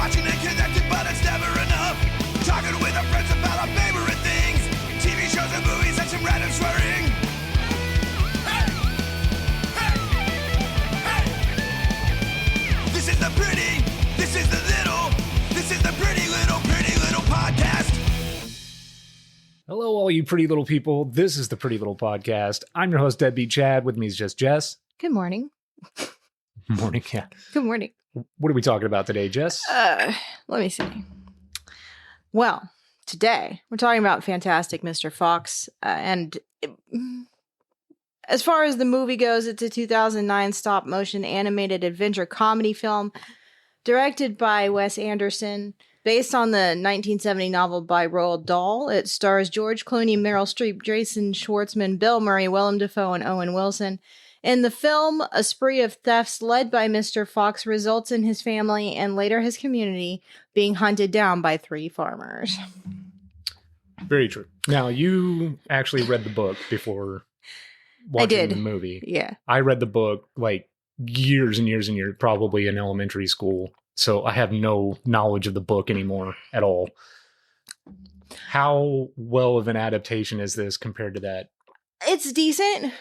Watching and connected, but it's never enough. Talking with our friends about our favorite things. TV shows and movies and some random swearing. Hey! Hey! Hey! This is the pretty, this is the little, this is the pretty little podcast. Hello, all you pretty little people. This is the Pretty Little Podcast. I'm your host, Deadbeat Chad. With me is just Jess. Good morning. Morning, yeah. Good morning. What are we talking about today, Jess? Let me see. Well, today we're talking about Fantastic Mr. Fox. As far as the movie goes, it's a 2009 stop-motion animated adventure comedy film directed by Wes Anderson. Based on the 1970 novel by Roald Dahl, it stars George Clooney, Meryl Streep, Jason Schwartzman, Bill Murray, Willem Dafoe, and Owen Wilson. In the film, a spree of thefts led by Mr. Fox results in his family and later his community being hunted down by three farmers. Very true. Now, you actually read the book before watching the movie. Yeah. I read the book like years and years and years, probably in elementary school. So I have no knowledge of the book anymore at all. How well of an adaptation is this compared to that? It's decent.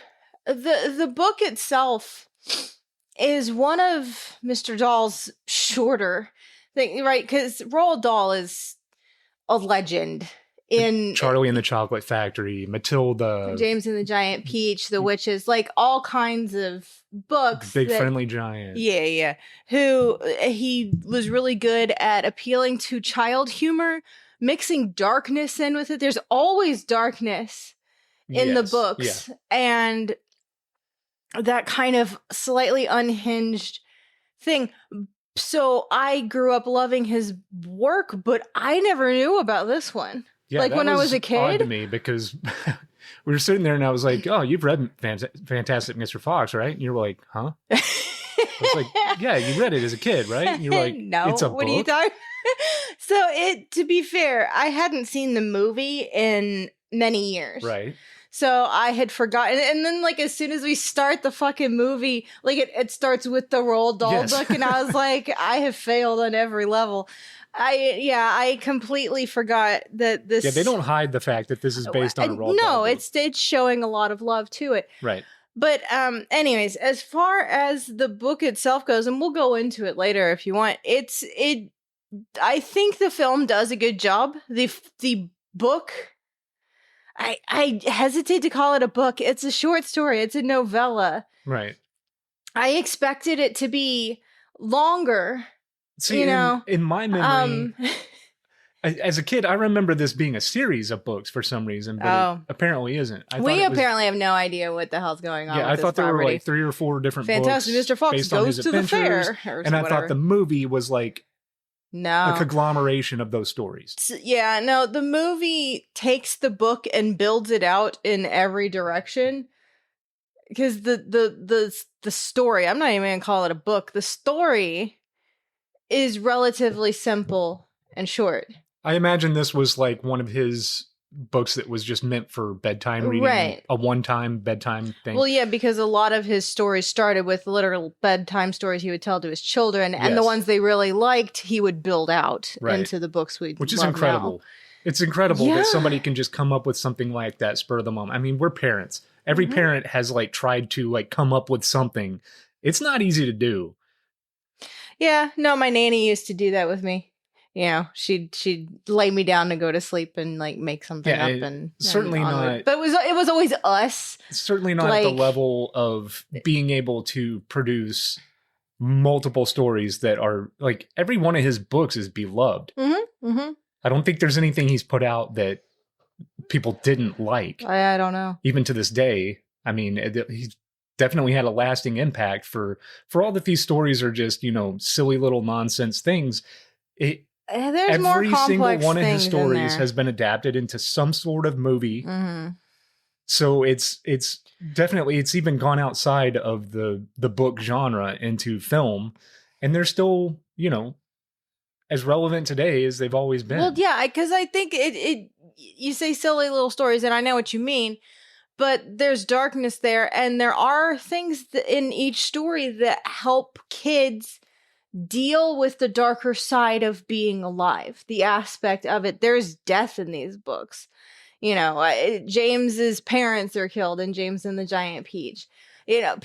The book itself is one of Mr. Dahl's shorter thing, right? Because Roald Dahl is a legend in Charlie and the Chocolate Factory, Matilda, James and the Giant Peach, The Witches, like all kinds of books. Big Friendly Giant. Yeah. Who he was really good at appealing to child humor, mixing darkness in with it. There's always darkness in the books. Yeah. And that kind of slightly unhinged thing. So I grew up loving his work, but I never knew about this one. Yeah, like when I was a kid. Odd to me because we were sitting there and I was like, "Oh, you've read Fantastic Mr. Fox, right?" And you were like, "Huh?" I was like, "Yeah, you read it as a kid, right?" And you're like, "No, it's a what book? are you talking?" So to be fair, I hadn't seen the movie in many years, right? So I had forgotten. And then, like, as soon as we start the fucking movie, like, it starts with the Roald Dahl book. And I was like, I have failed on every level. I completely forgot that this... Yeah, they don't hide the fact that this is based on a Roald Dahl book. It's showing a lot of love to it. Right. But anyways, as far as the book itself goes, and we'll go into it later if you want, I think the film does a good job. The book... I hesitate to call it a book. It's a short story. It's a novella. Right. I expected it to be longer. See, in my memory, as a kid, I remember this being a series of books for some reason, but it apparently isn't. We apparently have no idea what the hell's going on. Yeah, with I thought there were like 3 or 4 different Fantastic books. Mr. Fox goes to the fair. And I thought the movie was like a conglomeration of those stories. Yeah, no, the movie takes the book and builds it out in every direction. Because the story, I'm not even going to call it a book. The story is relatively simple and short. I imagine this was like one of his books that was just meant for bedtime reading, right? A one-time bedtime thing. Well, yeah, because a lot of his stories started with literal bedtime stories he would tell to his children, and the ones they really liked, he would build out into the books which is incredible. Now. It's incredible that somebody can just come up with something like that spur of the moment. I mean, we're parents. Every parent has like tried to like come up with something. It's not easy to do. Yeah, no, my nanny used to do that with me. You know, she'd lay me down to go to sleep and like make something up, and certainly not. But it was always us. Certainly not at the level of being able to produce multiple stories that are like every one of his books is beloved. I don't think there's anything he's put out that people didn't like. I don't know. Even to this day, I mean, he's definitely had a lasting impact for all that these stories are just silly little nonsense things. There's more complex every single one of his things stories has been adapted into some sort of movie. So it's definitely, it's even gone outside of the book genre into film, and they're still, as relevant today as they've always been. Well, yeah, because I think you say silly little stories, and I know what you mean, but there's darkness there, and there are things in each story that help kids deal with the darker side of being alive, the aspect of it. There's death in these books. You know, James's parents are killed in James and the Giant Peach. You know,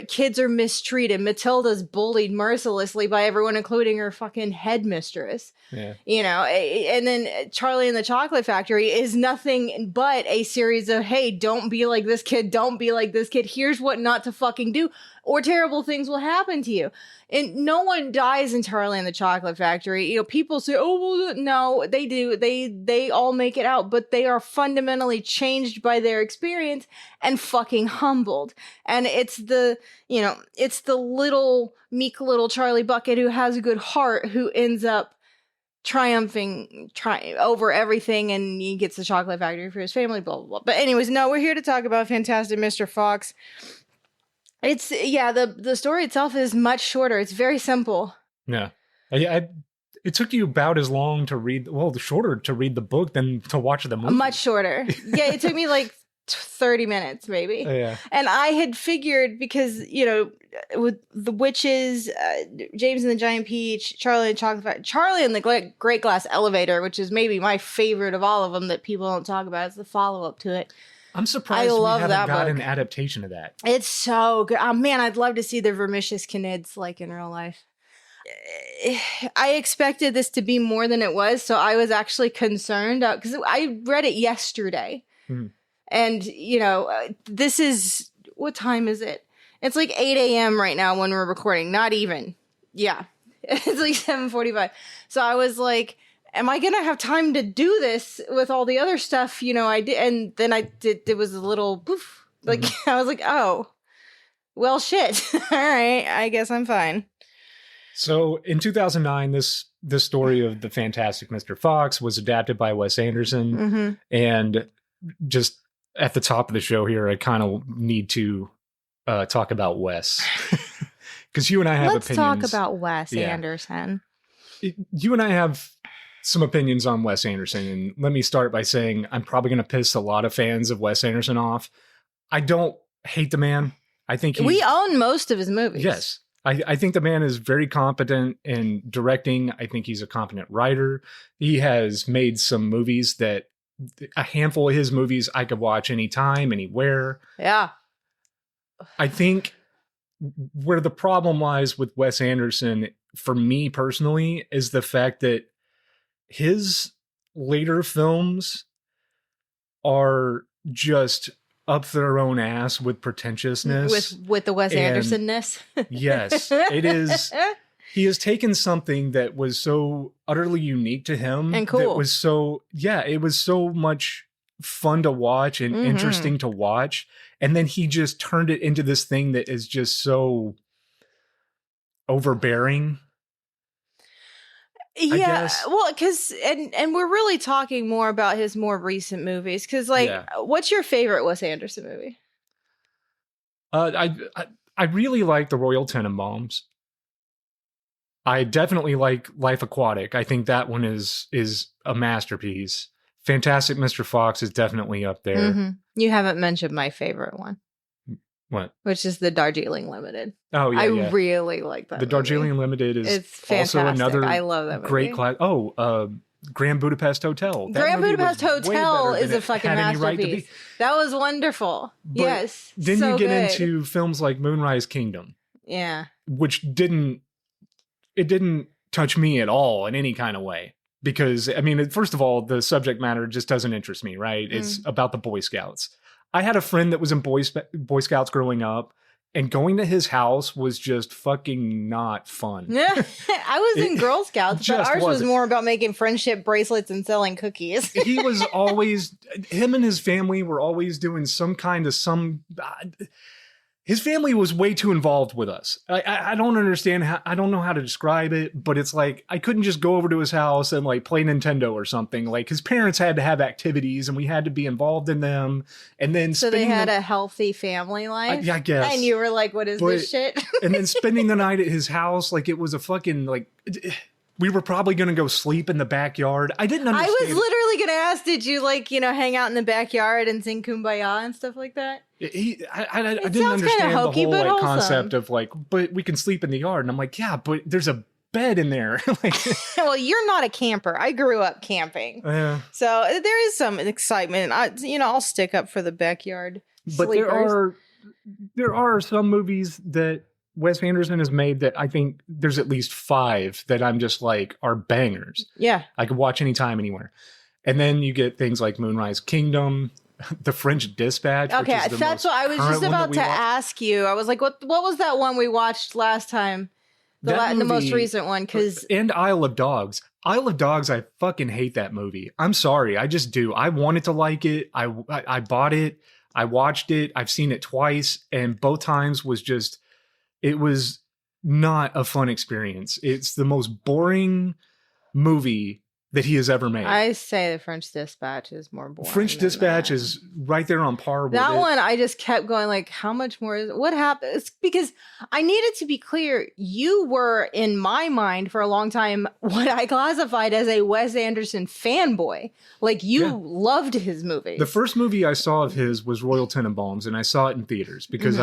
kids are mistreated. Matilda's bullied mercilessly by everyone, including her fucking headmistress. Yeah. You know, and then Charlie and the Chocolate Factory is nothing but a series of, hey, don't be like this kid. Don't be like this kid. Here's what not to fucking do, or terrible things will happen to you. And no one dies in Charlie and the Chocolate Factory. You know, people say, oh, well, no, they do. They all make it out, but they are fundamentally changed by their experience and fucking humbled. And it's the meek little Charlie Bucket who has a good heart who ends up triumphing over everything, and he gets the chocolate factory for his family, blah, blah, blah. But anyways, no, we're here to talk about Fantastic Mr. Fox. The story itself is much shorter. It's very simple. Yeah. It took you about as long to read, shorter to read the book than to watch the movie. Much shorter. Yeah, it took me like 30 minutes maybe. Yeah. And I had figured, because, you know, with the witches, James and the Giant Peach, Charlie and the Great Glass Elevator, which is maybe my favorite of all of them that people don't talk about. It's the follow-up to it. I'm surprised we haven't got an adaptation of that. It's so good. Oh, man, I'd love to see the Vermicious Canids like in real life. I expected this to be more than it was, so I was actually concerned because I read it yesterday. Mm. And, you know, this is, what time is it? It's like 8 a.m. right now when we're recording. Not even. Yeah. It's like 7:45. So I was like, am I going to have time to do this with all the other stuff? You know, I did. And then it was a little poof. Like, I was like, oh, well, shit. All right. I guess I'm fine. So in 2009, this story of the Fantastic Mr. Fox was adapted by Wes Anderson. Mm-hmm. And just at the top of the show here, I kind of need to talk about Wes. Because you and I have opinions. Let's talk about Wes Anderson. You and I have some opinions on Wes Anderson. And let me start by saying I'm probably going to piss a lot of fans of Wes Anderson off. I don't hate the man. I think we own most of his movies. Yes. I think the man is very competent in directing. I think he's a competent writer. He has made some movies that a handful of his movies I could watch anytime, anywhere. Yeah. I think where the problem lies with Wes Anderson, for me personally, is the fact that his later films are just up their own ass with pretentiousness. With the Wes Anderson-ness. Yes, it is. He has taken something that was so utterly unique to him. And cool. That was so, it was so much fun to watch and interesting to watch. And then he just turned it into this thing that is just so overbearing. Yeah, well, because and we're really talking more about his more recent movies. Because, what's your favorite Wes Anderson movie? I really like The Royal Tenenbaums. I definitely like Life Aquatic. I think that one is a masterpiece. Fantastic Mr. Fox is definitely up there. Mm-hmm. You haven't mentioned my favorite one. What? Which is the Darjeeling Limited. Oh, yeah. I really like that. The Darjeeling Limited is also another I love that movie. Great class. Grand Budapest Hotel. Grand Budapest Hotel is a fucking masterpiece. That was wonderful. But yes. Then you get into films like Moonrise Kingdom. Yeah. Which didn't touch me at all in any kind of way. Because, I mean, first of all, the subject matter just doesn't interest me, right? It's about the Boy Scouts. I had a friend that was in Boy Scouts growing up, and going to his house was just fucking not fun. Yeah, I was in Girl Scouts, but ours was more about making friendship bracelets and selling cookies. He was always, him and his family were always doing his family was way too involved with us. I don't understand I don't know how to describe it, but it's like, I couldn't just go over to his house and like play Nintendo or something. Like his parents had to have activities and we had to be involved in them. And then so they had a healthy family life. I guess. And you were like, what is this shit? And then spending the night at his house, like it was a fucking like, we were probably going to go sleep in the backyard. I didn't understand. I was literally going to ask, did you hang out in the backyard and sing Kumbaya and stuff like that? I didn't sounds kinda understand hokey, the whole but like wholesome. concept of like, but we can sleep in the yard. And I'm like, yeah, but there's a bed in there. Like, Well, you're not a camper. I grew up camping. yeah. So there is some excitement. I'll stick up for the backyard But sleepers. there are some movies that Wes Anderson has made that I think there's at least 5 that I'm just like are bangers. Yeah. I could watch anytime, anywhere. And then you get things like Moonrise Kingdom, The French Dispatch. Okay, which is the that's most what I was current just one that about we to watched. ask you. I was like, what was that one we watched last time? That The most movie- recent one, because And Isle of Dogs. Isle of Dogs, I fucking hate that movie. I'm sorry, I just do. I wanted to like it. I bought it. I watched it. I've seen it twice, and both times it was not a fun experience. It's the most boring movie that he has ever made. I say the French Dispatch is more boring. French than Dispatch that. is right there on par with That it. one. I just kept going like, how much more is what happened? It's because I needed to be clear. You were in my mind for a long time what I classified as a Wes Anderson fanboy. Like you Yeah. loved his movies. The first movie I saw of his was Royal Tenenbaums, and I saw it in theaters because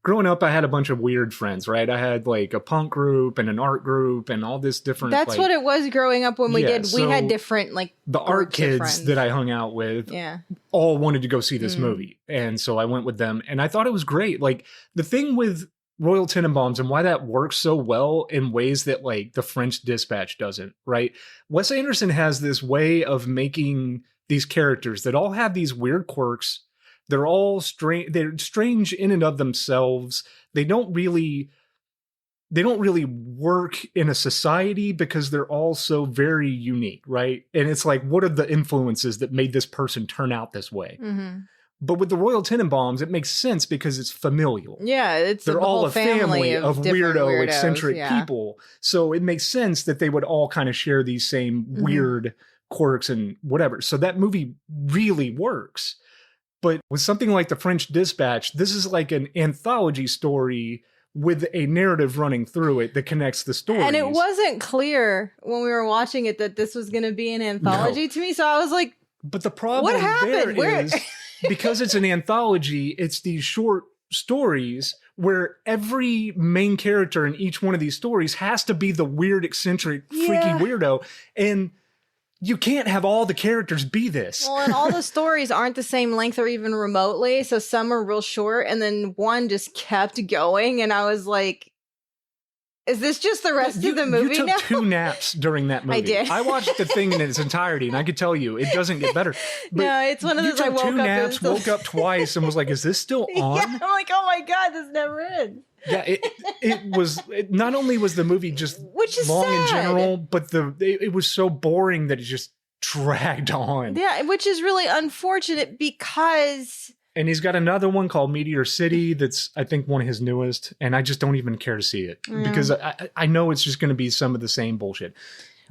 growing up, I had a bunch of weird friends, right? I had like a punk group and an art group and all this different. That's like, what it was growing up when we Yeah, did. We had so different like the art groups of kids friends. that I hung out with Yeah. all wanted to go see this Mm. movie. And so I went with them and I thought it was great. Like the thing with Royal Tenenbaums and why that works so well in ways that like the French Dispatch doesn't, right? Wes Anderson has this way of making these characters that all have these weird quirks. They're all strange. They're strange in and of themselves. They don't really work in a society because they're all so very unique, right? And it's like, what are the influences that made this person turn out this way? Mm-hmm. But with the Royal Tenenbaums, it makes sense because it's familial. Yeah, it's They're the all whole a family of different weirdo, weirdos, eccentric yeah. people. So it makes sense that they would all kind of share these same Mhm. weird quirks and whatever. So that movie really works. But with something like The French Dispatch, this is like an anthology story with a narrative running through it that connects the stories. And it wasn't clear when we were watching it that this was going to be an anthology to me. So I was like, But the problem What happened? there is because it's an anthology, it's these short stories where every main character in each one of these stories has to be the weird, eccentric, freaky Yeah. weirdo. And you can't have all the characters be this. well, and all the stories aren't the same length or even remotely. So some are real short, and then one just kept going. And I was like, is this just the rest of the movie You took now? 2 naps during that movie. did. I watched the thing in its entirety, and I could tell you, it doesn't get better. But No, it's one of you those I took woke 2 up naps, and woke up twice, and was like, is this still on? Yeah, I'm like, oh my God, this never ends. Yeah, it not only was the movie just Which is long in sad. general, but it was so boring that it just dragged on. Yeah, which is really unfortunate because And he's got another one called Meteor City that's, I think, one of his newest, and I just don't even care to see it because I know it's just going to be some of the same bullshit.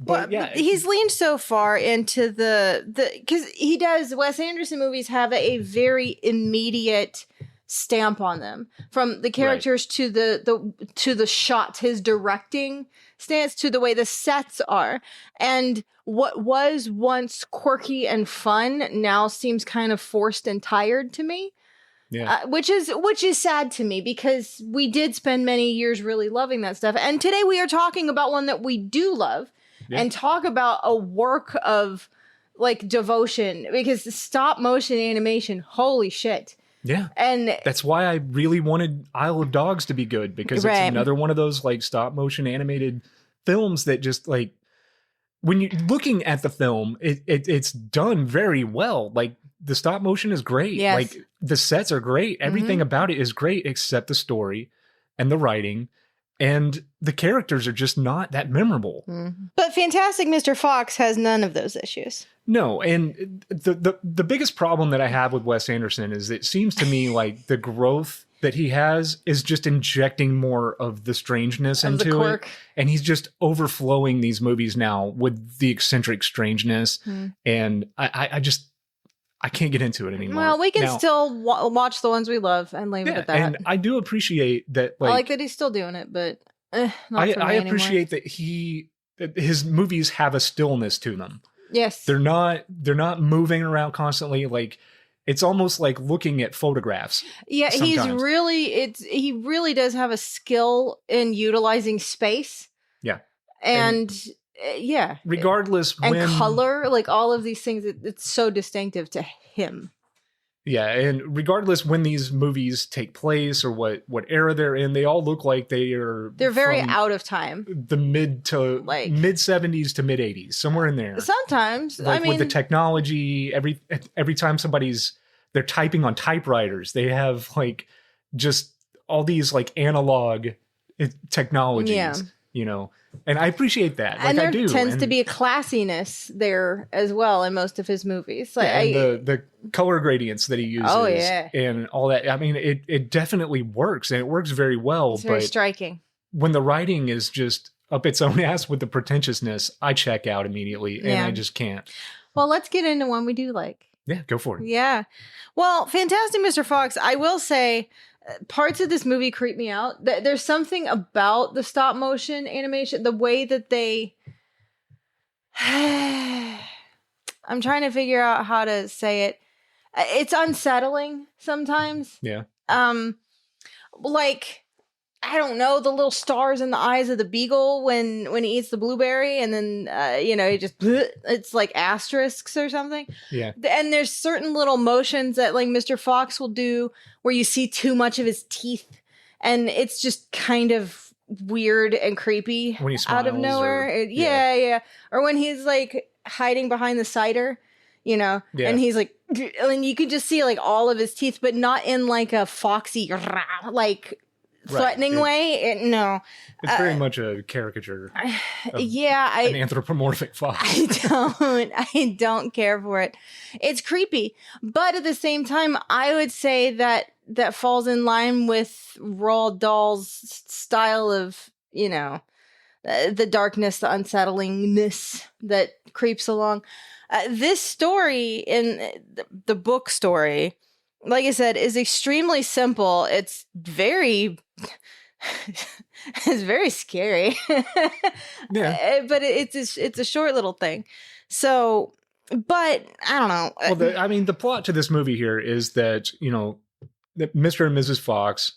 But well, he's leaned so far into the because Wes Anderson movies have a very immediate stamp on them, from the characters to the shots, his directing stance, to the way the sets are. And what was once quirky and fun now seems kind of forced and tired to me. yeah. Which is sad to me because we did spend many years really loving that stuff. And today we are talking about one that we do love and talk about a work of like devotion, because the stop motion animation, holy shit. Yeah. And That's why I really wanted Isle of Dogs to be good, because Right. it's another one of those like stop motion animated films that just like, when you're looking at the film, it's done very well. Like the stop motion is great. Yes. Like the sets are great. Everything about it is great except the story and the writing. And the characters are just not that memorable. but Fantastic Mr. Fox has none of those issues. No, and the biggest problem that I have with Wes Anderson is it seems to me like the growth that he has is just injecting more of the strangeness Of the into it. quirk. And he's just overflowing these movies now with the eccentric strangeness. And I can't get into it anymore. Well, we can Now, still watch the ones we love and leave it at that. and I do appreciate that. I like that he's still doing it, but not for I me anymore. appreciate that his movies have a stillness to them. Yes. They're not moving around constantly. Like It's almost like looking at photographs. Yeah, sometimes. he really does have a skill in utilizing space. Yeah. And yeah. Regardless And when color, like all of these things, it's so distinctive to him. Yeah, and regardless when these movies take place or what era they're in, they all look like they're very from out of time. the mid 70s to mid 80s, somewhere in there. Sometimes, like I mean, with the technology, every time they're typing on typewriters, they have like just all these like analog technologies. Yeah. You know, and I appreciate that. Like, and there I do. tends to be a classiness there as well in most of his movies. Like, and the color gradients that he uses, and all that. I mean, it definitely works, and it works very well. It's very striking. When the writing is just up its own ass with the pretentiousness, I check out immediately, and I just can't. Well, let's get into one we do like. Yeah, go for it. Yeah. Well, Fantastic Mr. Fox, I will say, parts of this movie creep me out. There's something about the stop motion animation, the way that they I'm trying to figure out how to say it. It's unsettling sometimes. Yeah. Like, I don't know, the little stars in the eyes of the beagle when he eats the blueberry, and then he just it's like asterisks or something. Yeah. And there's certain little motions that like Mr. Fox will do where you see too much of his teeth, and it's just kind of weird and creepy when he smiles out of nowhere. Yeah. Or when he's like hiding behind the cider, and he's like, and you can just see like all of his teeth, but not in like a foxy like threatening way. No, it's very much a caricature. An anthropomorphic fox. I don't care for it. It's creepy, but at the same time, I would say that falls in line with Roald Dahl's style of, the darkness, the unsettlingness that creeps along. This story in the book story, like I said, is extremely simple. It's very scary. Yeah. But it's a short little thing. So, but I don't know. Well, the plot to this movie here is that, that Mr. and Mrs. Fox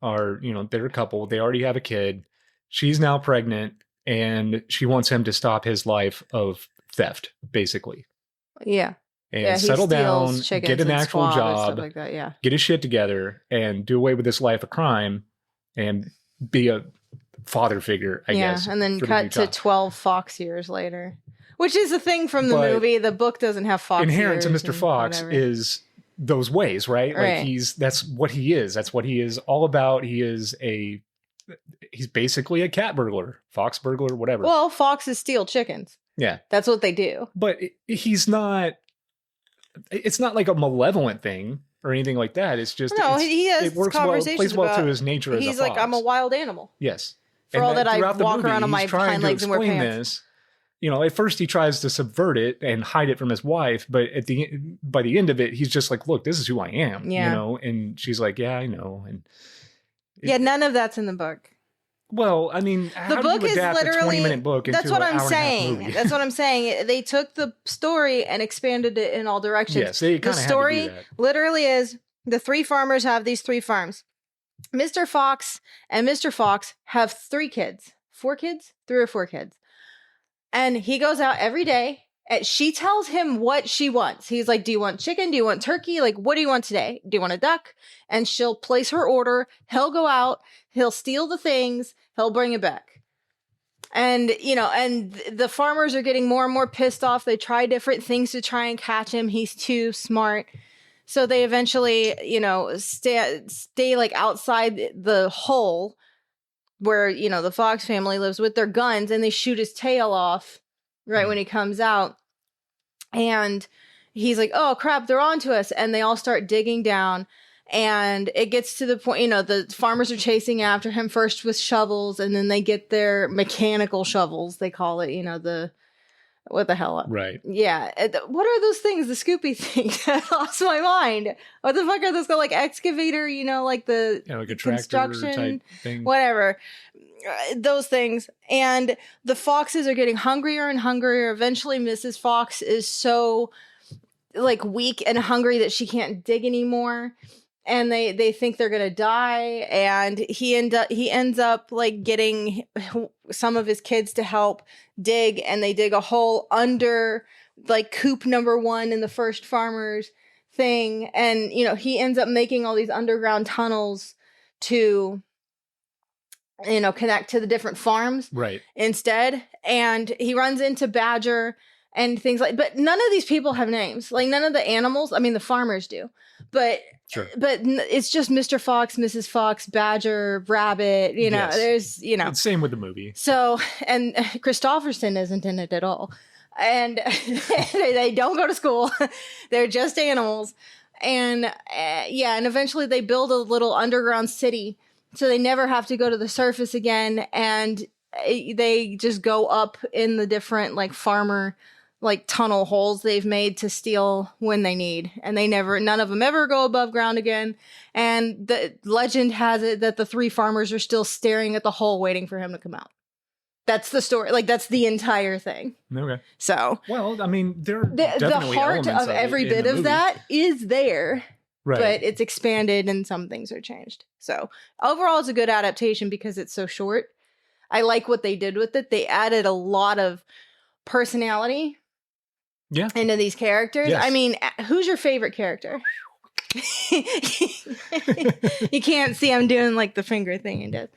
are, they're a couple. They already have a kid. She's now pregnant, and she wants him to stop his life of theft, basically. Yeah. And settle down, get an actual job, like that, get his shit together, and do away with this life of crime, and be a father figure, I guess. And then cut to 12 Fox years later, which is a thing from the movie. The book doesn't have Fox inherent years. to Mr. Fox is those ways, right? Like that's what he is. That's what he is all about. He's basically a cat burglar, fox burglar, whatever. Well, foxes steal chickens. Yeah. That's what they do. But he's not, it's not like a malevolent thing or anything like that. It's just, he has it works conversations plays well to his nature as a fox. He's like, I'm a wild animal. Yes. For all that I walk around on my hind legs and wear pants. At first he tries to subvert it and hide it from his wife, but by the end of it, he's just like, look, this is who I am, and she's like, yeah, I know. And none of that's in the book. Well, the book is literally a 20-minute book. That's what I'm saying. That's what I'm saying. They took the story and expanded it in all directions. Yes, they kind of The story literally is the three farmers have these three farms. Mr. Fox and Mr. Fox have 3 kids. 4 kids? 3 or 4 kids. And he goes out every day. And she tells him what she wants. He's like, do you want chicken? Do you want turkey? Like, what do you want today? Do you want a duck? And she'll place her order. He'll go out. He'll steal the things. He'll bring it back. And, and the farmers are getting more and more pissed off. They try different things to try and catch him. He's too smart. So they eventually, stay like outside the hole where, the Fox family lives with their guns, and they shoot his tail off right when he comes out. And he's like, oh crap, they're onto us. And they all start digging down. And it gets to the point, the farmers are chasing after him first with shovels, and then they get their mechanical shovels, they call it, what the hell? Right. Yeah. What are those things? The Scoopy things? I lost my mind. What the fuck are those called? Like excavator, like the like a construction type thing. Whatever. Those things. And the foxes are getting hungrier and hungrier. Eventually, Mrs. Fox is so like weak and hungry that she can't dig anymore. And they think they're gonna die, and he ends up like getting some of his kids to help dig, and they dig a hole under like coop number 1 in the first farmer's thing, and you know he ends up making all these underground tunnels to connect to the different farms instead, and he runs into Badger and things like, but none of these people have names, like none of the animals. I mean the farmers do, but it's just Mr. Fox, Mrs. Fox, Badger, Rabbit, there's, It's same with the movie. So, and Christopherson isn't in it at all. And they don't go to school. They're just animals. And and eventually they build a little underground city so they never have to go to the surface again. And they just go up in the different like farmer like tunnel holes they've made to steal when they need, and none of them ever go above ground again. And the legend has it that the 3 farmers are still staring at the hole waiting for him to come out. That's the story. Like that's the entire thing. Okay. So, well, I mean, there are the heart of every bit of that is there, right? But it's expanded and some things are changed. So overall, it's a good adaptation because it's so short. I like what they did with it. They added a lot of personality into these characters. Yes. I mean, who's your favorite character? You can't see I'm doing like the finger thing and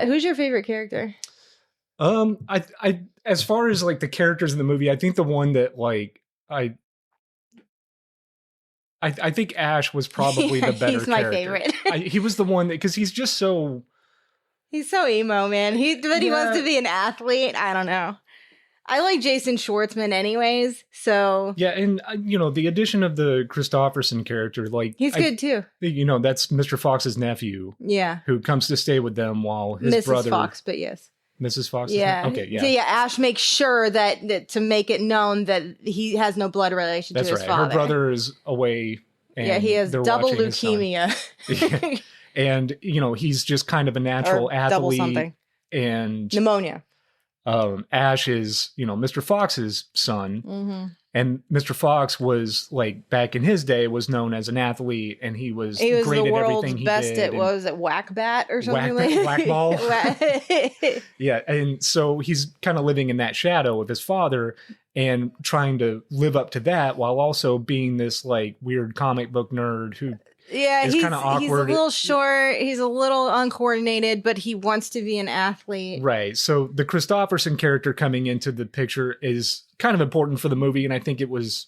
who's your favorite character? I as far as like the characters in the movie, I think the one that like I think Ash was probably the better he's my character. favorite. He was the one that, because he's just so he's so emo, man. He wants to be an athlete. I don't know. I like Jason Schwartzman anyways, so... Yeah, and, the addition of the Christopherson character, like... He's good, too. That's Mr. Fox's nephew. Yeah. Who comes to stay with them while his Mrs. brother... Mrs. Fox, but yes. Mrs. Fox? Yeah. Okay, yeah. So, yeah, Ash makes sure that to make it known that he has no blood relation to his father. That's right. Her brother is away, and he has double leukemia. Yeah. And, he's just kind of a natural athlete. Double something. And... Pneumonia. Ash is, Mr. Fox's son, and Mr. Fox was like back in his day was known as an athlete, and he was great the at world's everything he best did. At what was it, whack bat or something whack ball? Yeah, and so he's kind of living in that shadow of his father and trying to live up to that while also being this like weird comic book nerd who. Yeah, he's kind of awkward. He's a little short. He's a little uncoordinated, but he wants to be an athlete. Right. So the Christopherson character coming into the picture is kind of important for the movie, and I think it's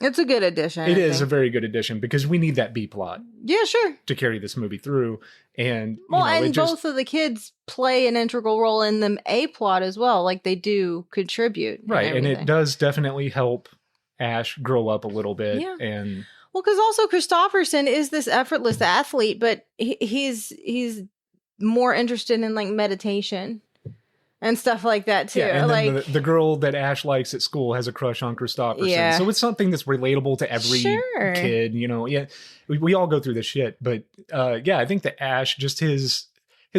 a good addition. It is a very good addition because we need that B plot. Yeah, sure. To carry this movie through, and both of the kids play an integral role in the A plot as well. Like they do contribute, right? And it does definitely help Ash grow up a little bit, and. Well, because also Christopherson is this effortless athlete, but he's more interested in like meditation and stuff like that too. Yeah, and like then the girl that Ash likes at school has a crush on Christopherson. Yeah. So it's something that's relatable to every kid, Yeah, we all go through this shit, but I think that Ash, just his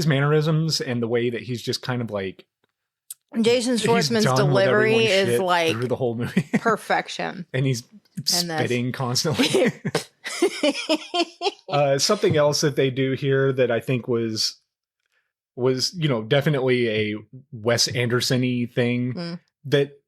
mannerisms and the way that he's just kind of like. Jason Schwartzman's delivery is like through the whole movie. Perfection. And he's spitting constantly. Something else that they do here that I think was definitely a Wes Anderson-y thing that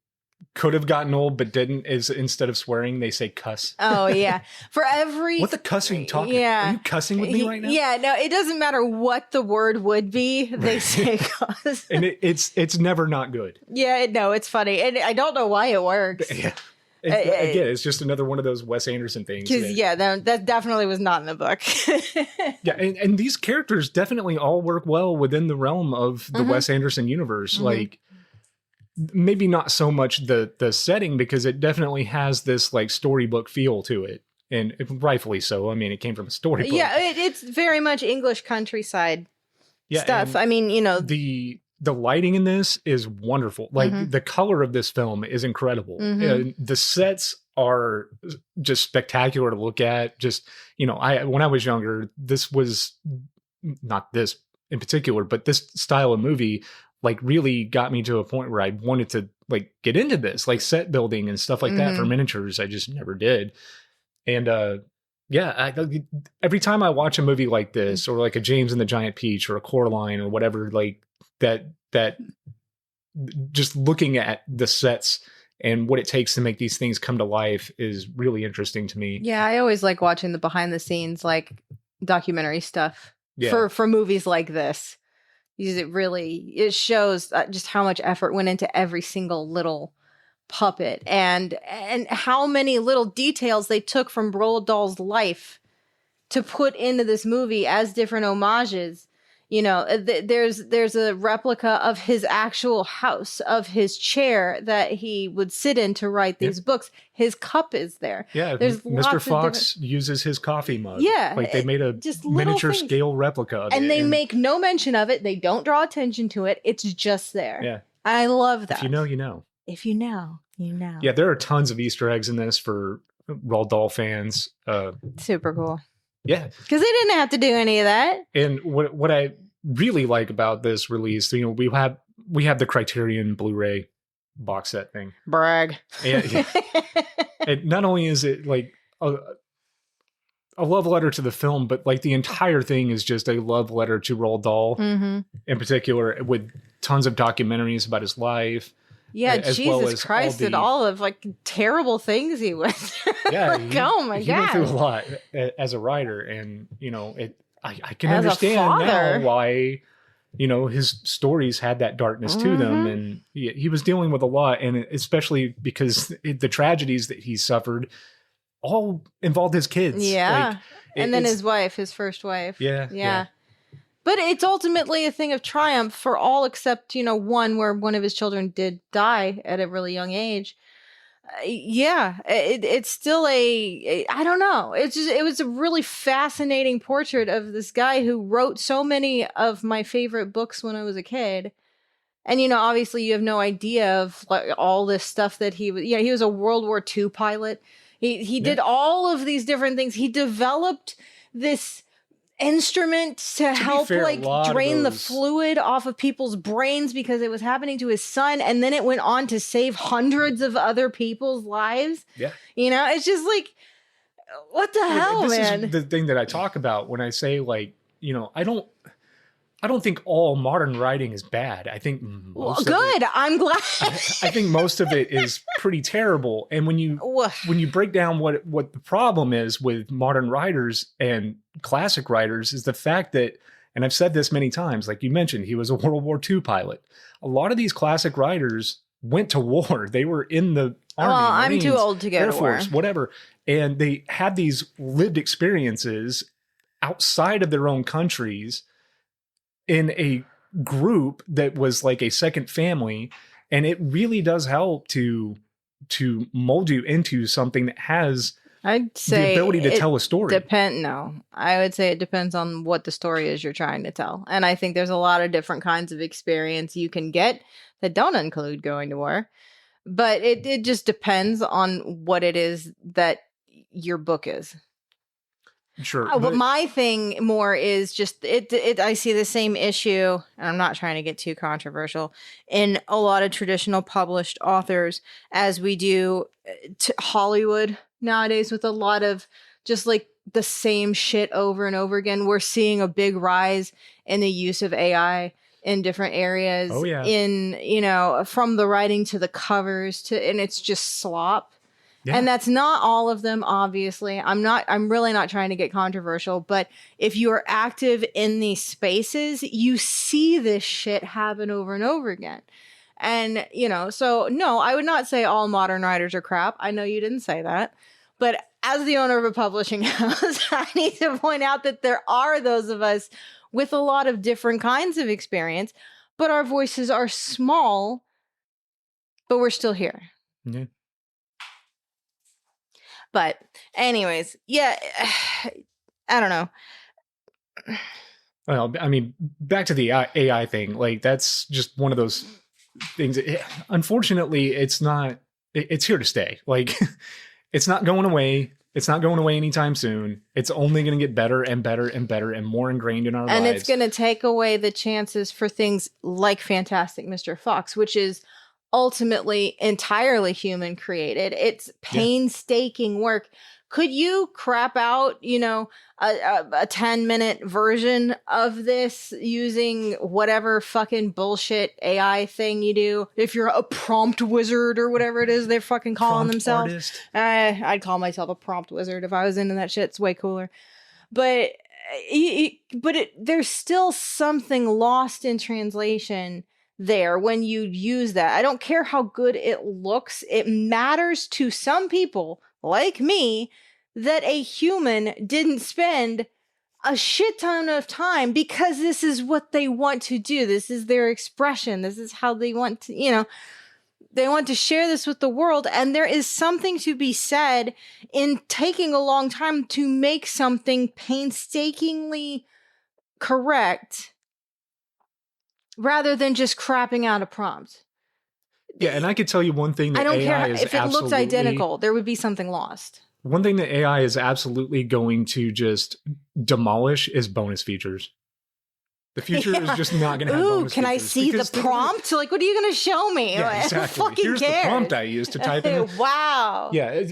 could have gotten old but didn't, is instead of swearing they say cuss. Oh yeah. For every what the cuss are you talking? Yeah. Are you cussing with me right now? Yeah, no, it doesn't matter what the word would be, they say cuss. And it's never not good. Yeah, no, it's funny. And I don't know why it works. Yeah. Again, it's just another one of those Wes Anderson things. Because that definitely was not in the book. Yeah, and these characters definitely all work well within the realm of the Wes Anderson universe. Like maybe not so much the setting, because it definitely has this like storybook feel to it, and rightfully so. I mean, it came from a storybook. Yeah, it's very much English countryside stuff. I mean, the lighting in this is wonderful. Like the color of this film is incredible. The sets are just spectacular to look at. Just, when I was younger, this was not this in particular, but this style of movie like really got me to a point where I wanted to like get into this, like set building and stuff like that for miniatures. I just never did. And every time I watch a movie like this, or like a James and the Giant Peach, or a Coraline, or whatever, like that just looking at the sets and what it takes to make these things come to life is really interesting to me. Yeah, I always like watching the behind the scenes, like documentary stuff Yeah. for movies like this. Because it shows just how much effort went into every single little puppet, and how many little details they took from Roald Dahl's life to put into this movie as different homages. You know, there's a replica of his actual house, of his chair that he would sit in to write these books. His cup is there. Yeah, there's Mr. Fox uses his coffee mug. Yeah, like they made a just miniature things. scale replica of it. And they make no mention of it. They don't draw attention to it. It's just there. Yeah, I love that. if you know, you know. If you know, you know. Yeah, there are tons of Easter eggs in this for Roald Dahl fans. Super cool. Yeah, Because they didn't have to do any of that. and what I really like about this release, you know, we have the Criterion Blu-ray box set thing. Brag. And, and not only is it like a love letter to the film, but like the entire thing is just a love letter to Roald Dahl in particular, with tons of documentaries about his life. Yeah, as Jesus well as Christ, and all of like terrible things he went through. Yeah, Like, oh my he went through a God. lot as a writer, and you know, I can As a understand father. now why, you know, his stories had that darkness to them, and he was dealing with a lot, and Mm-hmm. especially because the tragedies that he suffered all involved his kids. Yeah. Like, And then it's- his first wife. Yeah. But it's ultimately a thing of triumph for all except, you know, one where one of his children did die at a really young age. It's still I don't know. It was a really fascinating portrait of this guy who wrote so many of my favorite books when I was a kid. And, you know, obviously you have no idea of like all this stuff that he was, he was a World War II pilot. He did all of these different things. He developed this instrument to help fair, a like lot of drain the those- fluid off of people's brains because it was happening to his son, and then it went on to save hundreds of other people's lives. Yeah. You know, it's just like, what the hell, this man? is the thing that I talk about when I say, like, you know, I don't think all modern writing is bad. I think most of it, Good. I'm glad. I think most of it is pretty terrible. And when you break down what the problem is with modern writers and classic writers is the fact that, and I've said this many times, like you mentioned, he was a World War II pilot. A lot of these classic writers went to war. They were in the Army, Well, I'm too Marines, old to go Air to war. Force, whatever. And they had these lived experiences outside of their own countries in a group that was like a second family. And it really does help to mold you into something that has I'd say the ability to it tell a story. No, I would say it depends on what the story is you're trying to tell. And I think there's a lot of different kinds of experience you can get that don't include going to war. But it just depends on what it is that your book is. Sure. But but- my thing more is just I see the same issue, and I'm not trying to get too controversial, in a lot of traditional published authors as we do Hollywood nowadays, with a lot of just like the same shit over and over again. We're seeing a big rise in the use of AI in different areas. Oh, yeah. In, you know, from the writing to the covers and it's just slop. Yeah. And that's not all of them, obviously. I'm really not trying to get controversial, but if you are active in these spaces, you see this shit happen over and over again. And, you know, so no, I would not say all modern writers are crap. I know you didn't say that. But as the owner of a publishing house, I need to point out that there are those of us with a lot of different kinds of experience, but our voices are small, but we're still here. Yeah. But anyways, yeah, I don't know. Well, I mean, back to the AI thing, like that's just one of those things. Unfortunately, it's not, it's here to stay. Like it's not going away. It's not going away anytime soon. It's only going to get better and better and better and more ingrained in our lives. And it's going to take away the chances for things like Fantastic Mr. Fox, which is ultimately entirely human created. It's painstaking work. Could you crap out, you know, a 10-minute version of this using whatever fucking bullshit AI thing you do? If you're a prompt wizard or whatever it is they're fucking calling Prompt themselves. artist. I'd call myself a prompt wizard if I was into that shit. It's way cooler. But there's still something lost in translation there when you use that. I don't care how good it looks. It matters to some people like me that a human didn't spend a shit ton of time because this is what they want to do. This is their expression. This is how they want to, you know, they want to share this with the world. And there is something to be said in taking a long time to make something painstakingly correct rather than just crapping out a prompt. Yeah, and I could tell you one thing that I don't AI care is if it looked absolutely- identical, there would be something lost. One thing that AI is absolutely going to just demolish is bonus features. The future is just not going to have bonus can I features see the because they're- prompt? Like, what are you going to show me? Yeah, I don't exactly. fucking Here's cares. the prompt I used to type in. Wow. Yeah.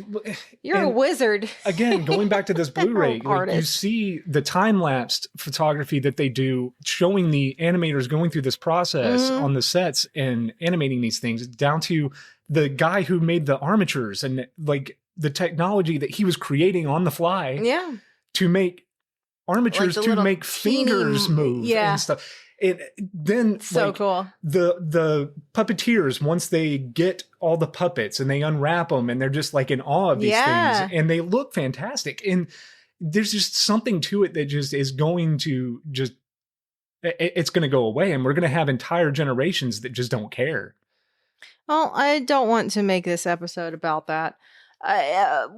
You're a and wizard. Again, going back to this Blu-ray, like, you Artist. see the time-lapsed photography that they do showing the animators going through this process on the sets and animating these things down to the guy who made the armatures and like the technology that he was creating on the fly Yeah. to make armatures Like the to little make fingers teeny- move yeah. and stuff. It then So like, cool. the puppeteers, once they get all the puppets and they unwrap them and they're just like in awe of these Yeah. things and they look fantastic. And there's just something to it that just is going to just, it's going to go away. And we're going to have entire generations that just don't care. Well, I don't want to make this episode about that.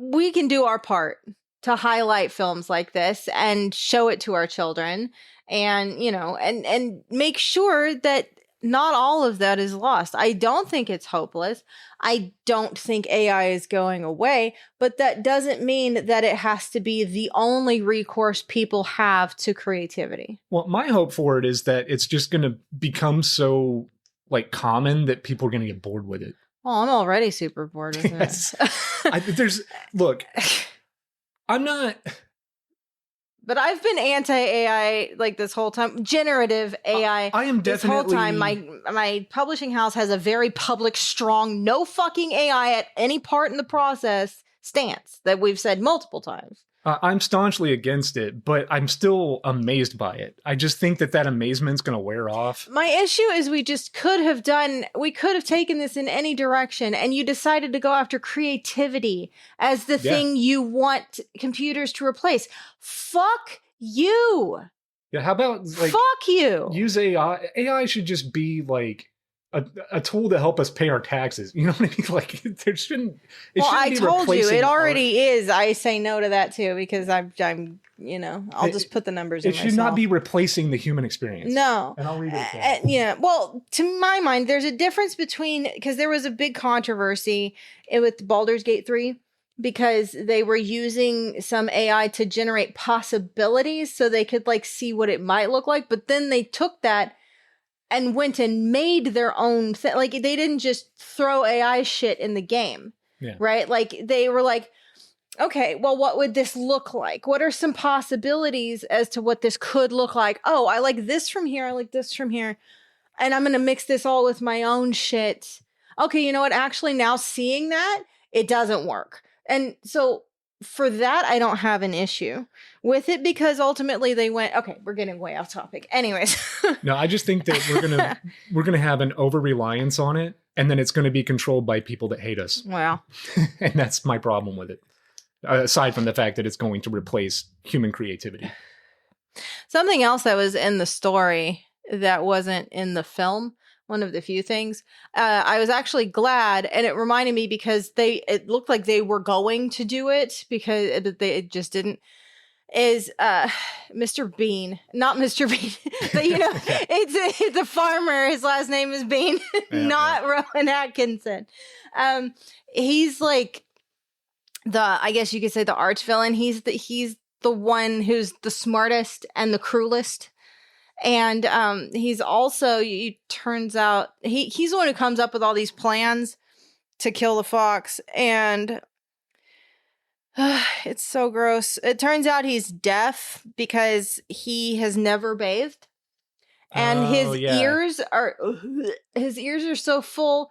We can do our part to highlight films like this and show it to our children and, you know, and make sure that not all of that is lost. I don't think it's hopeless. I don't think AI is going away, but that doesn't mean that it has to be the only recourse people have to creativity. Well, my hope for it is that it's just going to become so like common that people are going to get bored with it. Well, I'm already super bored with Yes. it. Look, I'm not. But I've been anti-AI like this whole time. Generative AI. I am This whole definitely. time, my publishing house has a very public, strong, no fucking AI at any part in the process stance that we've said multiple times. I'm staunchly against it, but I'm still amazed by it. I just think that amazement's going to wear off. My issue is we could have taken this in any direction, and you decided to go after creativity as the thing you want computers to replace. Fuck you. Yeah, how about like Fuck you. use AI? AI should just be like a tool to help us pay our taxes. You know what I mean? Like there shouldn't. I be told you replacing it art. already is. I say no to that too because I'm you know, I'll just put the numbers in It should myself. not be replacing the human experience. No. And I'll read it. Yeah. Well, to my mind, there's a difference between because there was a big controversy with Baldur's Gate 3 because they were using some AI to generate possibilities so they could like see what it might look like, but then they took that and went and made their own thing. Like they didn't just throw AI shit in the game, right? Like they were like, okay, well, what would this look like? What are some possibilities as to what this could look like? Oh, I like this from here. I like this from here. And I'm going to mix this all with my own shit. Okay, you know what? Actually, now seeing that, it doesn't work. And so for that, I don't have an issue with it because ultimately they went, okay, we're getting way off topic. Anyways. No, I just think that we're gonna have an over reliance on it, and then it's going to be controlled by people that hate us. Wow. And that's my problem with it. Aside from the fact that it's going to replace human creativity. Something else that was in the story that wasn't in the film, one of the few things, I was actually glad, and it reminded me because it looked like they were going to do it because it just didn't, is Mr. Bean. Not Mr. Bean, but you know, it's a farmer. His last name is Bean, not Rowan Atkinson. He's like I guess you could say the arch villain. He's the one who's the smartest and the cruelest. And he's also, it turns out, he's the one who comes up with all these plans to kill the fox. And it's so gross. It turns out he's deaf because he has never bathed. And his ears are so full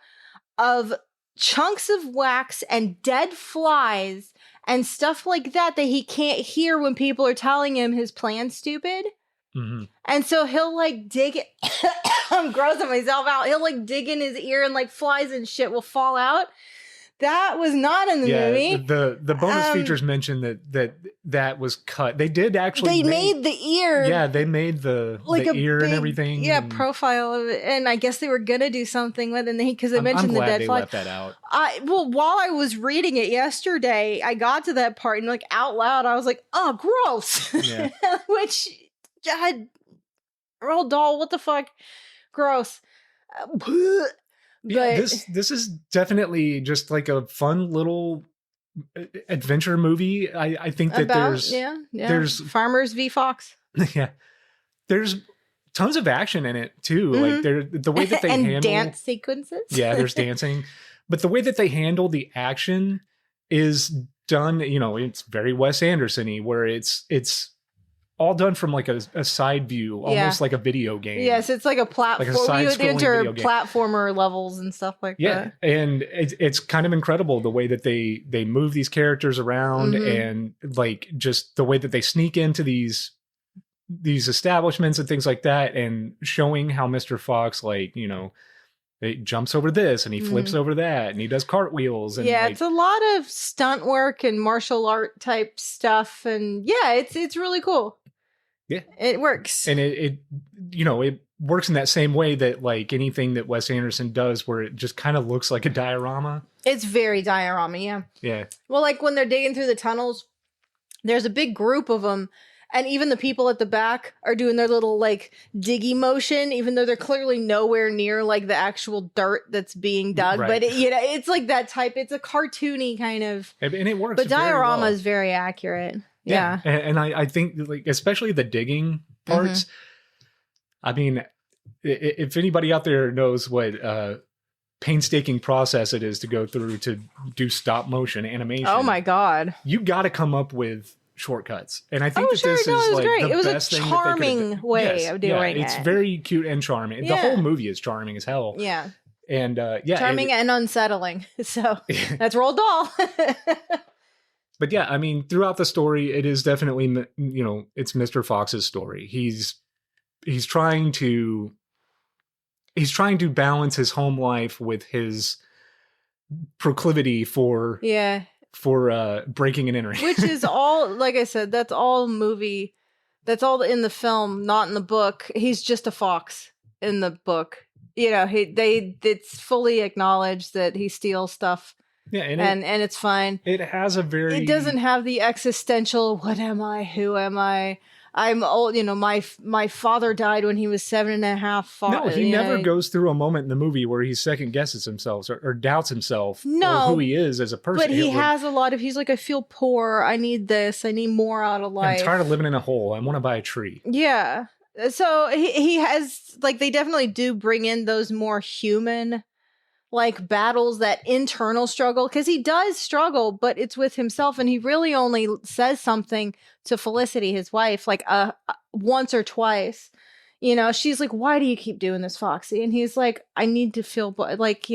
of chunks of wax and dead flies and stuff like that he can't hear when people are telling him his plan's stupid. Mm-hmm. And so he'll like dig it. I'm grossing myself out. He'll like dig in his ear and like flies and shit will fall out. That was not in the movie. The bonus features mentioned that was cut. They did actually. They made the ear. Yeah, they made the ear and everything. Yeah, profile of it, and I guess they were gonna do something with it because they mentioned the dead fly. I'm glad they left that out. While I was reading it yesterday, I got to that part and like out loud, I was like, "Oh, gross!" Yeah. Which, God, Roald Dahl, what the fuck, gross. Yeah, this is definitely just like a fun little adventure movie. I think that there's farmers v fox. Yeah, there's tons of action in it too. Mm-hmm. Like the way that they and handle dance sequences. Yeah, there's dancing, but the way that they handle the action is done. It's very Wes Anderson-y, where it's all done from like a side view, almost like a video game. Yes, it's like a platform. Like you enter platformer levels and stuff like that. Yeah, and it's kind of incredible the way that they move these characters around, and like just the way that they sneak into these establishments and things like that, and showing how Mr. Fox, like, he jumps over this and he flips over that and he does cartwheels. And it's a lot of stunt work and martial art type stuff, and it's really cool. Yeah, it works, and it works in that same way that like anything that Wes Anderson does, where it just kind of looks like a diorama. It's very diorama, yeah. Yeah. Well, like when they're digging through the tunnels, there's a big group of them, and even the people at the back are doing their little like diggy motion, even though they're clearly nowhere near like the actual dirt that's being dug. Right. But it's like that type. It's a cartoony kind of, and it works. But diorama is very accurate. Yeah. And I think like, especially the digging parts, I mean, if anybody out there knows what painstaking process it is to go through to do stop motion animation. Oh my God. You got to come up with shortcuts. And I think this is like great. the it was best a thing charming way of doing it. It's very cute and charming. The whole movie is charming as hell. Yeah. And charming and unsettling. So that's Roald Dahl. But yeah, I mean, throughout the story, it is definitely, it's Mr. Fox's story. He's trying to balance his home life with his proclivity for breaking and entering. Which is all, like I said, that's all movie. That's all in the film, not in the book. He's just a fox in the book. It's fully acknowledged that he steals stuff. Yeah, and it's fine. It has it doesn't have the existential, what am I? Who am I? I'm old, my father died when he was 7.5. No, he never goes through a moment in the movie where he second guesses himself or doubts himself or who he is as a person. But he has a lot of, he's like, I feel poor. I need this. I need more out of life. I'm tired of living in a hole. I want to buy a tree. Yeah. So he has, like, they definitely do bring in those more human like battles, that internal struggle, because he does struggle, but it's with himself, and he really only says something to Felicity, his wife, like once or twice. She's like, why do you keep doing this, Foxy? And he's like, I need to feel like,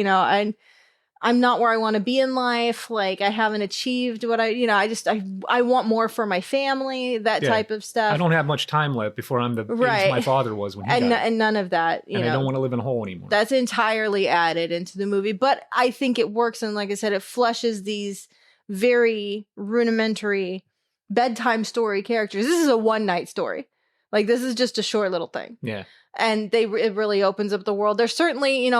I'm not where I want to be in life. Like, I haven't achieved what I want more for my family, that type of stuff. I don't have much time left before I'm the age my father was when he died. And none of that, I don't want to live in a hole anymore. That's entirely added into the movie. But I think it works. And like I said, it fleshes these very rudimentary bedtime story characters. This is a one-night story. Like, this is just a short little thing. Yeah. And it really opens up the world. There's certainly,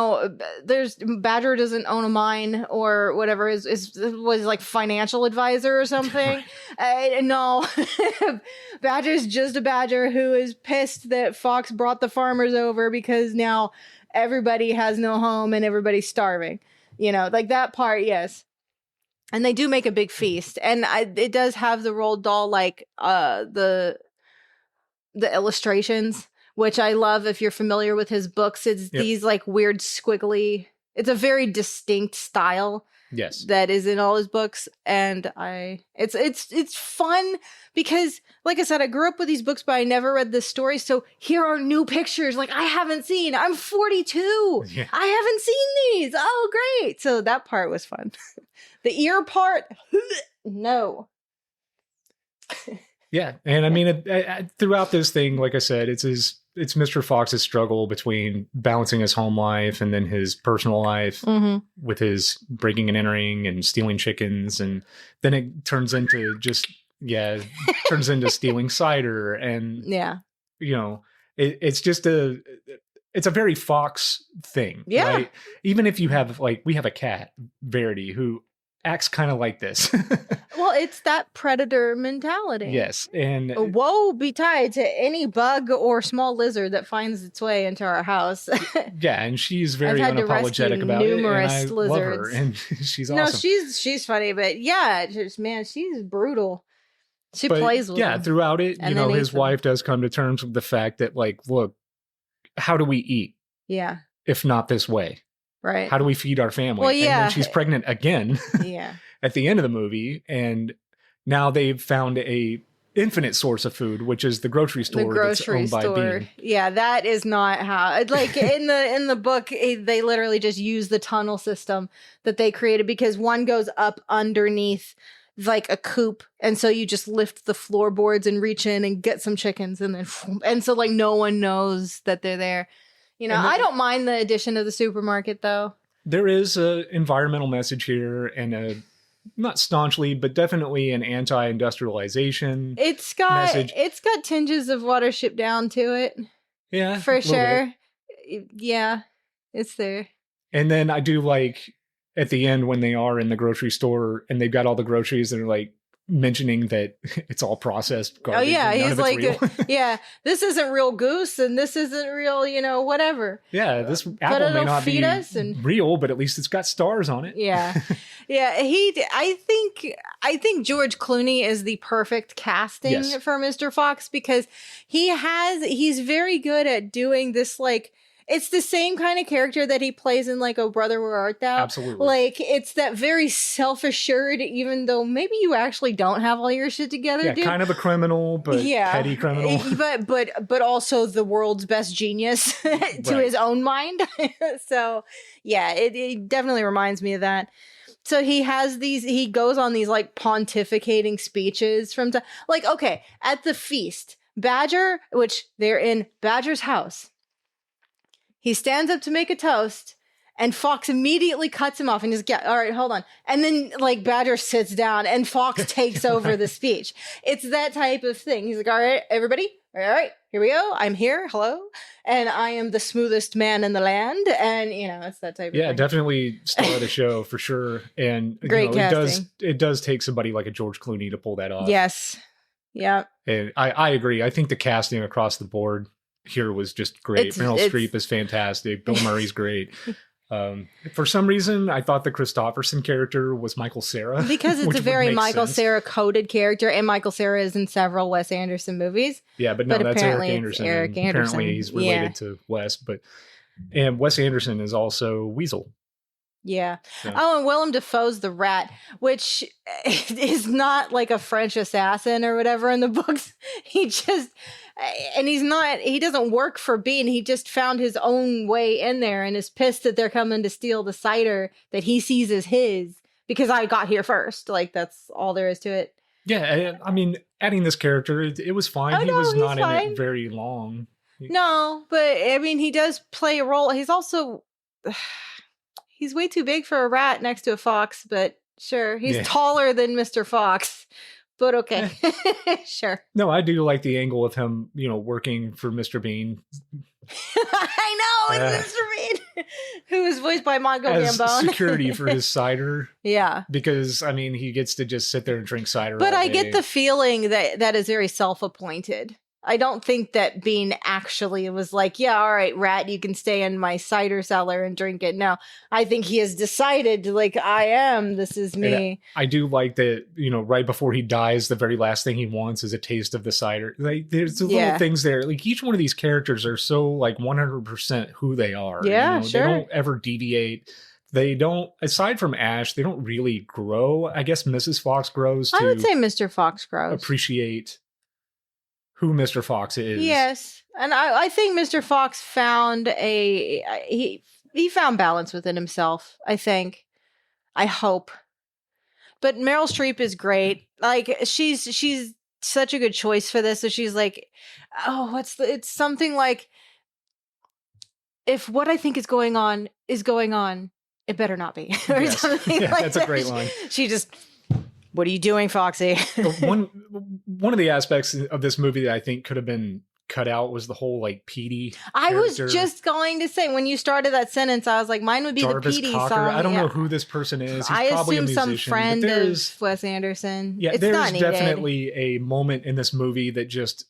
there's Badger doesn't own a mine or whatever, was like financial advisor or something. No, Badger's just a badger who is pissed that Fox brought the farmers over because now everybody has no home and everybody's starving. Like that part, yes. And they do make a big feast, and it does have the Roald Dahl, like the illustrations, which I love. If you're familiar with his books, it's these like weird squiggly. It's a very distinct style. Yes. That is in all his books, and it's fun because, like I said, I grew up with these books, but I never read the story. So here are new pictures like I haven't seen. I'm 42. Yeah. I haven't seen these. Oh, great! So that part was fun. The ear part, no. Yeah, and I mean, throughout this thing, like I said, it's Mr. Fox's struggle between balancing his home life and then his personal life with his breaking and entering and stealing chickens, and then it turns into turns into stealing cider, and it's a very Fox thing, right? Even if you have we have a cat, Verity, who acts kind of like this. Well, it's that predator mentality. Yes. And woe betide to any bug or small lizard that finds its way into our house. Yeah, and she's very unapologetic about it. And I love her, and she's awesome. No, she's funny, but yeah, man, she's brutal. She plays with them. Throughout it, his wife does come to terms with the fact that, look, how do we eat? Yeah. If not this way? Right. How do we feed our family? Well, yeah. And then she's pregnant again. Yeah. At the end of the movie, and now they've found a infinite source of food, which is the grocery store. That's owned by Bean. Yeah, that is not how. Like in the book, they literally just use the tunnel system that they created because one goes up underneath like a coop, and so you just lift the floorboards and reach in and get some chickens, and so like no one knows that they're there. I don't mind the addition of the supermarket though. There is an environmental message here, and not staunchly, but definitely an anti-industrialization. It's got tinges of Watership Down to it. Yeah, for sure. Yeah, it's there. And then I do like at the end when they are in the grocery store and they've got all the groceries and they're mentioning that it's all processed garbage. Oh yeah, he's like, yeah, this isn't real goose and this isn't real, whatever. Yeah, this apple may not be real, but at least it's got stars on it. Yeah, yeah. I think George Clooney is the perfect casting for Mr. Fox because he's very good at doing this it's the same kind of character that he plays in Oh Brother, Where Art Thou? Absolutely. It's that very self-assured, even though maybe you actually don't have all your shit together, dude. Kind of a criminal, but petty criminal. but also the world's best genius to his own mind. So, yeah, it definitely reminds me of that. So he goes on these pontificating speeches from at the feast, Badger, which they're in Badger's house. He stands up to make a toast, and Fox immediately cuts him off and just all right, hold on. And then Badger sits down and Fox takes over the speech. It's that type of thing. He's like, all right, everybody. All right, here we go. I'm here. Hello. And I am the smoothest man in the land. And, it's that type of thing. Yeah, definitely star of the show for sure. And great casting. It does take somebody like a George Clooney to pull that off. Yes. Yeah. And I agree. I think the casting across the board here was just great. Meryl Streep is fantastic. Bill Murray's great. For some reason, I thought the Christopherson character was Michael Cera. Because it's a very Michael Cera coded character, and Michael Cera is in several Wes Anderson movies. Yeah, but that's Eric Anderson. Apparently he's related to Wes. And Wes Anderson is also Weasel. Yeah. So. Oh, and Willem Dafoe's the Rat, which is not a French assassin or whatever in the books. He doesn't work for Bean. He just found his own way in there and is pissed that they're coming to steal the cider that he sees as his because I got here first. That's all there is to it. Yeah. I mean, adding this character, it was fine. He was not in it very long. No, but I mean, he does play a role. He's also... He's way too big for a rat next to a fox, but sure. He's taller than Mr. Fox, but okay. Sure. No, I do like the angle of him, working for Mr. Bean. I know, it's Mr. Bean, who is voiced by Mongo Gambone. Security for his cider. Yeah. Because, I mean, he gets to just sit there and drink cider But all I day. get the feeling that is very self-appointed. I don't think that Bean actually was like, yeah, all right, rat, you can stay in my cider cellar and drink it. No, I think he has decided, like, this is me. I do like that, right before he dies, the very last thing he wants is a taste of the cider. Like, there's the little things there. Like, each one of these characters are so, like, 100% who they are. Yeah, sure. They don't ever deviate. They don't, aside from Ash, they don't really grow. I guess Mrs. Fox grows to I would say Mr. Fox grows. appreciate who Mr. Fox is. Yes. And I think Mr. Fox found he found balance within himself, I think. I hope. But Meryl Streep is great. Like, she's such a good choice for this. So she's like, it's something like, if what I think is going on, it better not be. Or Yes. something Yeah, like that's a great line. She just, what are you doing, Foxy? One of the aspects of this movie that I think could have been cut out was the whole, like, Petey I was character. just going to say, when you started that sentence, I was like, mine would be Jarvis the Petey Cocker. song. I don't know who this person is. He's I probably assume a some musician, friend but of Wes Anderson. Yeah, It's there's not needed. definitely a moment in this movie that just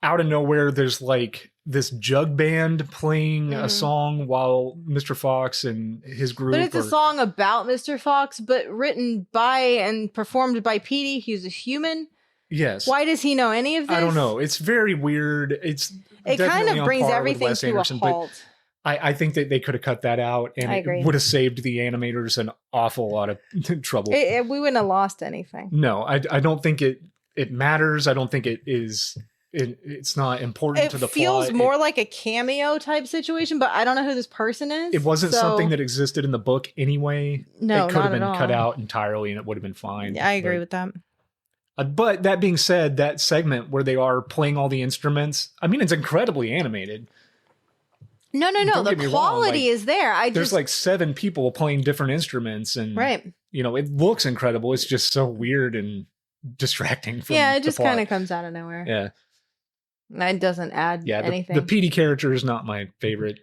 out of nowhere, there's like this jug band playing a song while Mr. Fox and his group. But it's a song about Mr. Fox, but written by and performed by Petey. He's a human. Yes. Why does he know any of this? I don't know. It's very weird. It It kind of brings everything to a halt. I think that they could have cut that out, and I agree. it would have saved the animators an awful lot of trouble. We wouldn't have lost anything. No, I don't think it matters. I don't think it is. It's not important to the plot. It feels more like a cameo type situation, but I don't know who this person is. It wasn't something that existed in the book anyway. No, it could have not been at all. cut out entirely, and it would have been fine. I agree with that. But that being said, that segment where they are playing all the instruments, I mean, it's incredibly animated. No. Don't The get me wrong, quality is there. There's like 7 people playing different instruments, and right. It looks incredible. It's just so weird and distracting from it just the plot. kind of comes out of nowhere. Yeah. It doesn't add anything. The Petey character is not my favorite.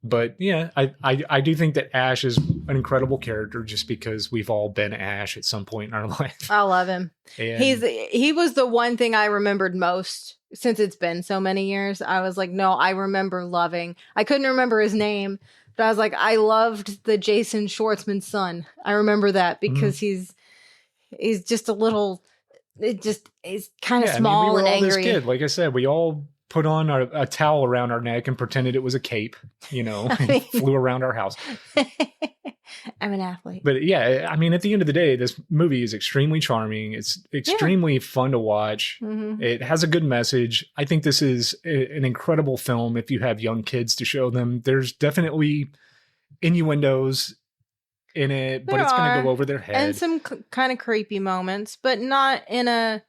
But yeah, I do think that Ash is an incredible character just because we've all been Ash at some point in our life. I love him. And He was the one thing I remembered most since it's been so many years. I was like, no, I remember loving. I couldn't remember his name, but I was like, I loved the Jason Schwartzman son. I remember that because he's just a little. He's kind of small we were and all angry. this kid. Like I said, we all put on a towel around our neck and pretended it was a cape, and flew around our house. I'm an athlete. But yeah, I mean, at the end of the day, this movie is extremely charming. It's extremely fun to watch. Mm-hmm. It has a good message. I think this is an incredible film if you have young kids to show them. There's definitely innuendos in it, but it's going to go over their head. And some kind of creepy moments, but not in a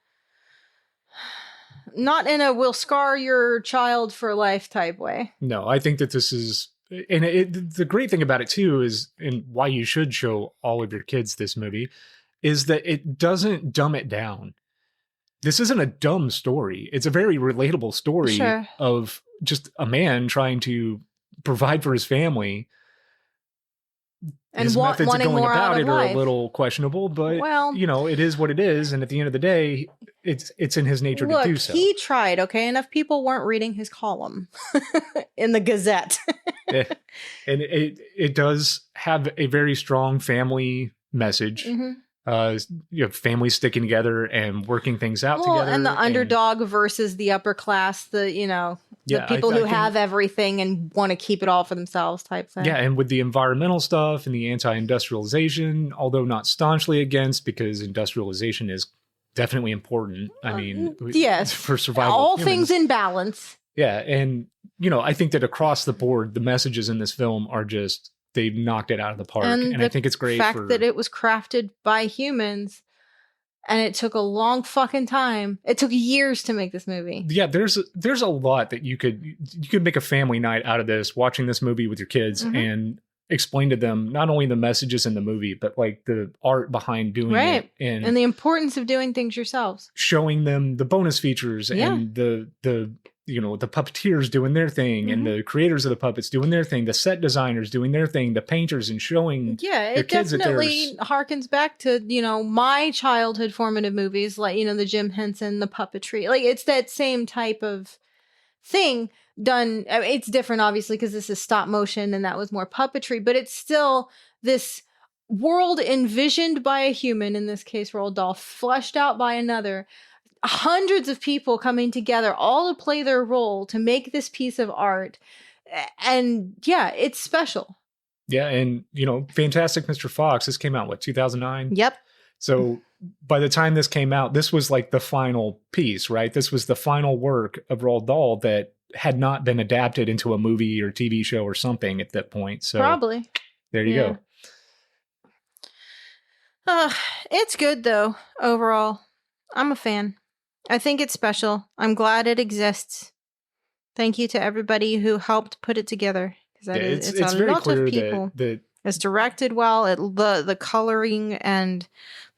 will scar your child for life type way. No, I think that this is, and the great thing about it too is, and why you should show all of your kids this movie, is that it doesn't dumb it down. This isn't a dumb story. It's a very relatable story of just a man trying to provide for his family. And his methods of wanting going more about out it of are life. a little questionable, but it is what it is. And at the end of the day, it's in his nature to do so. He tried, okay? Enough people weren't reading his column in the Gazette. Yeah. And it does have a very strong famany message. Mm-hmm. Families sticking together and working things out together. And the underdog versus the upper class, the people who have everything and want to keep it all for themselves type thing. Yeah, and with the environmental stuff and the anti-industrialization, although not staunchly against, because industrialization is definitely important. I mean, yes, for survival. All of humans. things in balance. Yeah, and I think that across the board, the messages in this film are just, they've knocked it out of the park. And I think it's great. The fact that it was crafted by humans and it took a long fucking time. It took years to make this movie. Yeah, there's a lot that you could make a family night out of this, watching this movie with your kids and explain to them not only the messages in the movie, but like the art behind doing it. And the importance of doing things yourselves. Showing them the bonus features and the the puppeteers doing their thing and the creators of the puppets doing their thing, the set designers doing their thing, the painters, and showing Yeah, your it kids definitely harkens back to, my childhood formative movies, like, the Jim Henson, the puppetry. Like, it's that same type of thing done. I mean, it's different, obviously, because this is stop motion and that was more puppetry, but it's still this world envisioned by a human, in this case, Roald Dahl, fleshed out by another. Hundreds of people coming together, all to play their role to make this piece of art. And yeah, it's special. Yeah, and Fantastic Mr. Fox, this came out, what, 2009? Yep. So by the time this came out, this was like the final piece, right? This was the final work of Roald Dahl that had not been adapted into a movie or TV show or something at that point. So probably. There you go. It's good, though, overall. I'm a fan. I think it's special. I'm glad it exists. Thank you to everybody who helped put it together. Because it's a very lot clear of people. that it's directed well. The coloring and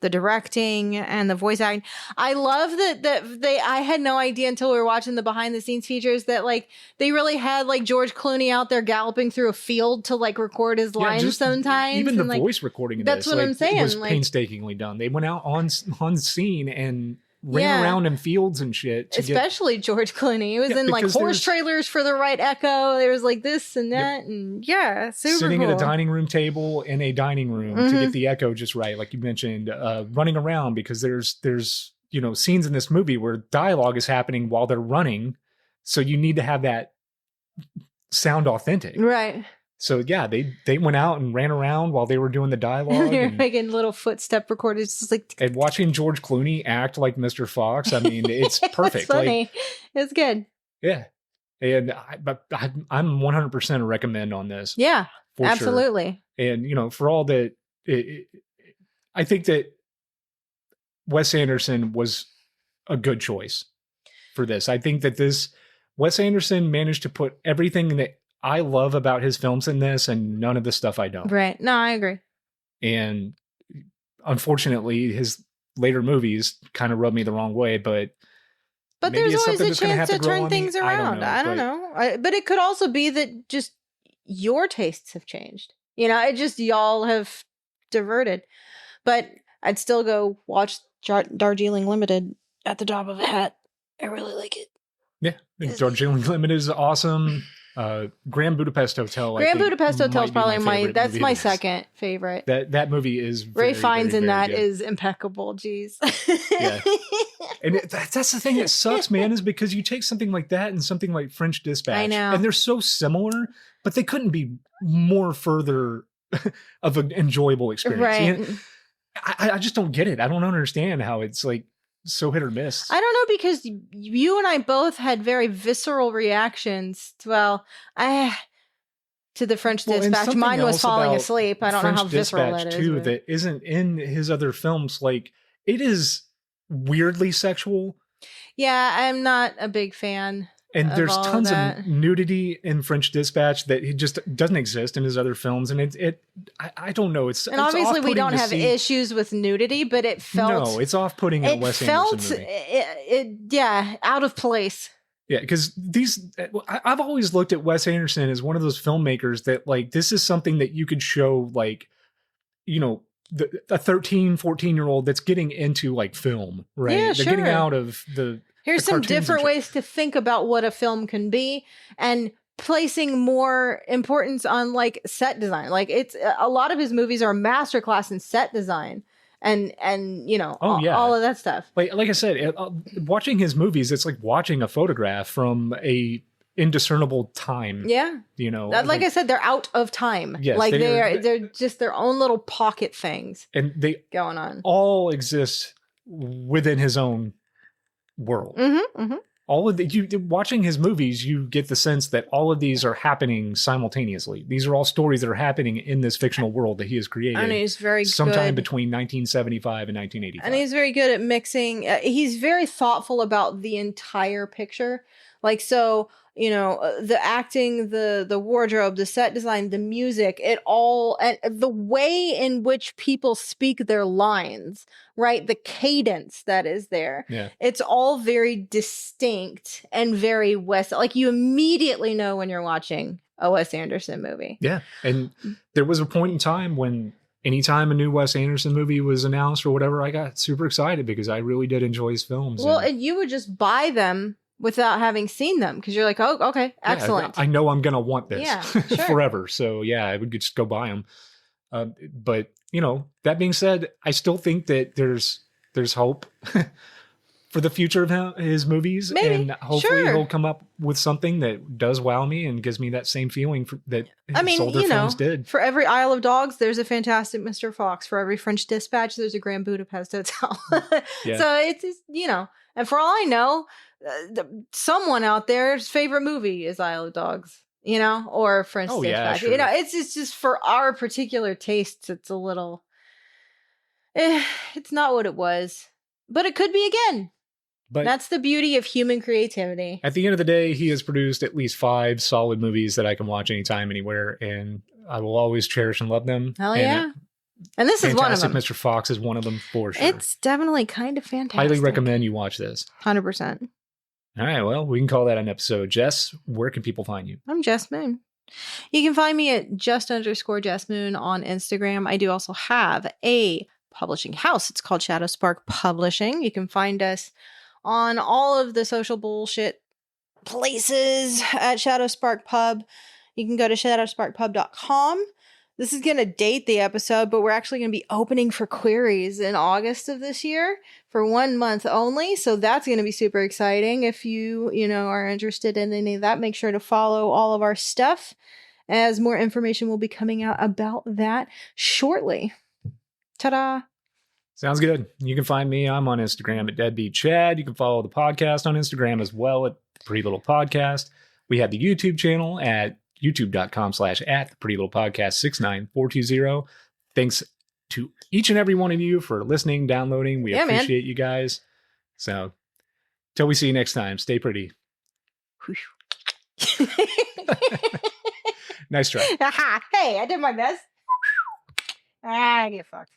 the directing and the voice acting. I love that I had no idea until we were watching the behind the scenes features that like they really had like George Clooney out there galloping through a field to like record his lines sometimes. Even the like, voice recording of that's this, what I'm saying. was like, painstakingly done. They went out on scene and ran around in fields and shit. Especially George Clooney. He was in like horse trailers for the right echo. There was like this and that. And yeah, super sitting cool. at a dining room table in a dining room to get the echo just right. Like you mentioned, running around because there's scenes in this movie where dialogue is happening while they're running. So you need to have that sound authentic. Right. So yeah, they went out and ran around while they were doing the dialogue. They're making little footstep recorders, just like. And watching George Clooney act like Mr. Fox, I mean, it's perfect. It's funny. It's good. Yeah, and I'm 100% a recommend on this. Yeah, absolutely. Sure. And for all that, I think that Wes Anderson was a good choice for this. I think that Wes Anderson managed to put everything that I love about his films in this and none of the stuff I don't. Right. No, I agree. And unfortunately, his later movies kind of rubbed me the wrong way, but there's always a chance to turn things around. I don't know. But it could also be that just your tastes have changed. It just y'all have diverted. But I'd still go watch Darjeeling Limited at the drop of a hat. I really like it. Yeah. Darjeeling Limited is awesome. Grand Budapest Hotel. Grand Budapest Hotel is probably my second favorite. That movie is Ray Fiennes in that is impeccable. Jeez. Yeah. And that's the thing that sucks, man, is because you take something like that and something like French Dispatch, I know, and they're so similar, but they couldn't be more further of an enjoyable experience. Right. I just don't get it. I don't understand how it's like so hit or miss. I don't know, because you and I both had very visceral reactions to the French Dispatch. Mine was falling asleep. I don't know how visceral that is. Too, that isn't in his other films. Like, it is weirdly sexual. Yeah, I'm not a big fan. And there's tons of nudity in French Dispatch that he just doesn't exist in his other films. And I don't know. It's obviously we don't have issues with nudity, but it felt. No, it's off-putting in a Wes Anderson movie. Out of place. Yeah, because I've always looked at Wes Anderson as one of those filmmakers that like, this is something that you could show like, a 13, 14-year-old that's getting into like film, right? Yeah, They're getting out of Here's some different ways to think about what a film can be and placing more importance on like set design. Like, it's a lot of his movies are a masterclass in set design and all of that stuff. Like I said, watching his movies, it's like watching a photograph from a indiscernible time. Yeah. Like I said, they're out of time. Yes, like they're just their own little pocket things. And they going on. All exist within his own world. All of watching his movies, you get the sense that all of these are happening simultaneously. These are all stories that are happening in this fictional world that he has created. And he's very sometime between 1975 and 1985. And he's very good at mixing. He's very thoughtful about the entire picture. Like, so, the acting, the wardrobe, the set design, the music, it all, and the way in which people speak their lines, right? The cadence that is there. Yeah. It's all very distinct and very Wes. Like, you immediately know when you're watching a Wes Anderson movie. Yeah. And there was a point in time when anytime a new Wes Anderson movie was announced or whatever, I got super excited because I really did enjoy his films. Well, and you would just buy them without having seen them because you're like, oh, okay, excellent. I know I'm going to want this sure. forever. So yeah, I would just go buy them. But that being said, I still think that there's hope for the future of his movies. Maybe. And hopefully Sure. he'll come up with something that does wow me and gives me that same feeling that his older films did. For every Isle of Dogs, there's a Fantastic Mr. Fox. For every French Dispatch, there's a Grand Budapest Hotel. Yeah. So it's and for all I know, someone out there's favorite movie is Isle of Dogs, or French Oh, yeah, Dispatch. sure. It's just for our particular tastes, it's a little, it's not what it was, but it could be again. But That's the beauty of human creativity. at the end of the day, he has produced at least 5 solid movies that I can watch anytime, anywhere, and I will always cherish and love them. Hell And yeah. And this is one of Fantastic them. Mr. Fox is one of them for sure. It's definitely kind of fantastic. Highly recommend you watch this. 100%. All right, well, we can call that an episode. Jess, where can people find you? I'm Jess Moon. You can find me at _Jess Moon on Instagram. I do also have a publishing house. It's called Shadow Spark Publishing. You can find us on all of the social bullshit places at Shadow Spark Pub. You can go to shadowsparkpub.com. This is going to date the episode, but we're actually going to be opening for queries in August of this year for 1 month only. So that's going to be super exciting. If you are interested in any of that, make sure to follow all of our stuff, as more information will be coming out about that shortly. Ta-da! Sounds good. You can find me. I'm on Instagram at Deadbeat Chad. You can follow the podcast on Instagram as well at Pretty Little Podcast. We have the YouTube channel at youtube.com/@theprettylittlepodcast69420. Thanks to each and every one of you for listening, downloading. We appreciate you guys. So till we see you next time, stay pretty. Nice try. Hey, I did my best. Get fucked.